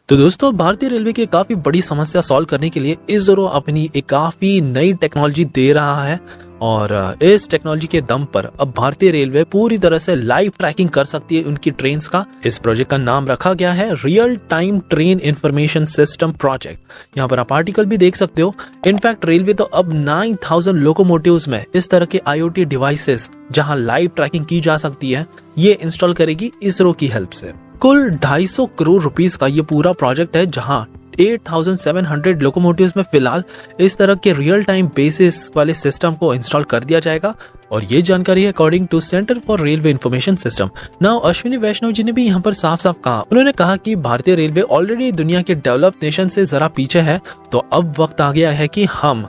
तो दोस्तों, भारतीय रेलवे की काफी बड़ी समस्या सॉल्व करने के लिए इसरो अपनी एक काफी नई टेक्नोलॉजी दे रहा है और इस टेक्नोलॉजी के दम पर अब भारतीय रेलवे पूरी तरह से लाइव ट्रैकिंग कर सकती है उनकी ट्रेन्स का। इस प्रोजेक्ट का नाम रखा गया है real time train information system project. यहाँ पर आप आर्टिकल भी देख सकते हो। इनफैक्ट रेलवे तो अब 9000 लोकोमोटिव्स में इस तरह के IoT डिवाइसेस जहां लाइव ट्रैकिंग की जा सकती है, ये इंस्टॉल करेगी इसरो की हेल्प से। कुल 250 करोड़ रुपीस का ये पूरा प्रोजेक्ट है, जहां 8700 लोकोमोटिव्स में फिलहाल इस तरह के रियल टाइम बेसिस वाले सिस्टम को इंस्टॉल कर दिया जाएगा। और ये जानकारी है according to centre for railway information system. Now Ashwini Vaishnaw ji ने भी यहाँ पर साफ साफ कहा, उन्होंने कहा कि भारतीय रेलवे ऑलरेडी दुनिया के डेवलप्ड नेशन से जरा पीछे है, तो अब वक्त आ गया है कि हम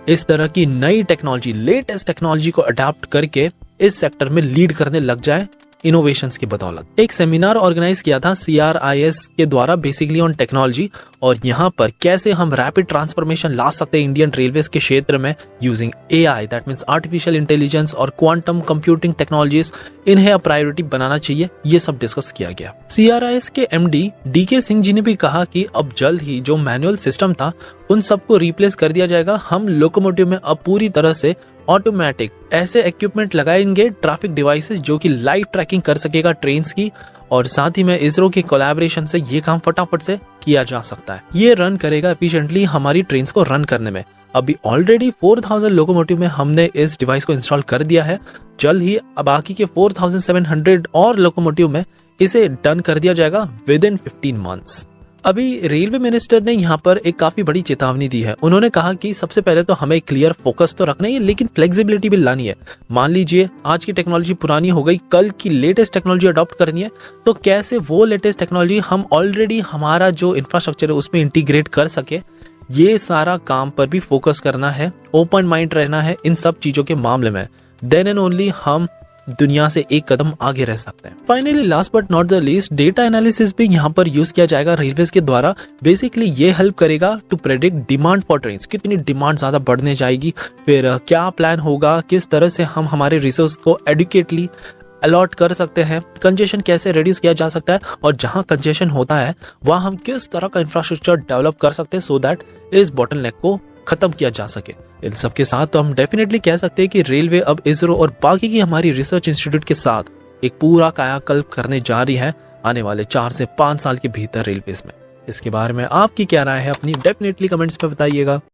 इस तरह की नई टेक्नोलॉजी, लेटेस्ट टेक्नोलॉजी को अडॉप्ट करके इस सेक्टर में लीड करने लग जाए इनोवेशंस की बदौलत। एक सेमिनार ऑर्गेनाइज किया था CRIS के द्वारा बेसिकली ऑन टेक्नोलॉजी, और यहाँ पर कैसे हम रैपिड ट्रांसफॉर्मेशन ला सकते हैं इंडियन रेलवेज के क्षेत्र में using AI, that means artificial intelligence और क्वांटम कंप्यूटिंग टेक्नोलॉजीज, इन्हें अब प्रायोरिटी बनाना चाहिए, ये सब डिस्कस किया गया। CRIS के MD DK सिंह जी ने भी कहा कि अब जल्द ही जो मैनुअल सिस्टम था उन सबको रिप्लेस कर दिया जाएगा। हम लोकोमोटिव में अब पूरी तरह से ऑटोमेटिक ऐसे इक्विपमेंट लगाएंगे, ट्रैफिक डिवाइसेस, जो कि लाइव ट्रैकिंग कर सकेगा ट्रेन्स की, और साथ ही में इसरो के कोलैबोरेशन से ये काम फटाफट से किया जा सकता है। ये रन करेगा एफिशिएंटली हमारी ट्रेन्स को रन करने में। अभी ऑलरेडी 4000 लोकोमोटिव में हमने इस डिवाइस को इंस्टॉल कर दिया है। जल्द ही बाकी के 4700 और लोकोमोटिव में इसे डन कर दिया जाएगा विद इन 15 मंथ्स। अभी रेलवे मिनिस्टर ने यहाँ पर एक काफी बड़ी चेतावनी दी है। उन्होंने कहा कि सबसे पहले तो हमें क्लियर फोकस तो रखना ही है, लेकिन फ्लेक्सिबिलिटी भी लानी है। मान लीजिए आज की टेक्नोलॉजी पुरानी हो गई, कल की लेटेस्ट टेक्नोलॉजी अडॉप्ट करनी है, तो कैसे वो लेटेस्ट टेक्नोलॉजी हम ऑलरेडी हमारा जो इंफ्रास्ट्रक्चर है उसमें इंटीग्रेट कर सके, ये सारा काम पर भी फोकस करना है। ओपन माइंड रहना है इन सब चीजों के मामले में, देन एंड ओनली हम दुनिया से एक कदम आगे रह सकते हैं। Finally last but not the least, data analysis भी यहाँ पर यूज किया जाएगा रेलवेज के द्वारा। बेसिकली ये हेल्प करेगा to predict demand for trains, कितनी डिमांड ज्यादा बढ़ने जाएगी, फिर क्या प्लान होगा, किस तरह से हम हमारे रिसोर्स को एडुकेटली अलॉट कर सकते हैं, कंजेशन कैसे रिड्यूस किया जा सकता है, और जहां कंजेशन होता है वहां हम किस तरह का इंफ्रास्ट्रक्चर डेवलप कर सकते हैं सो दैट इस बॉटलनेक को खत्म किया जा सके। इन सब के साथ तो हम डेफिनेटली कह सकते हैं कि रेलवे अब इसरो और बाकी की हमारी रिसर्च इंस्टीट्यूट के साथ एक पूरा कायाकल्प करने जा रही है आने वाले 4 से 5 साल के भीतर रेलवेज में। इसके बारे में आपकी क्या राय है, अपनी डेफिनेटली कमेंट्स में बताइएगा।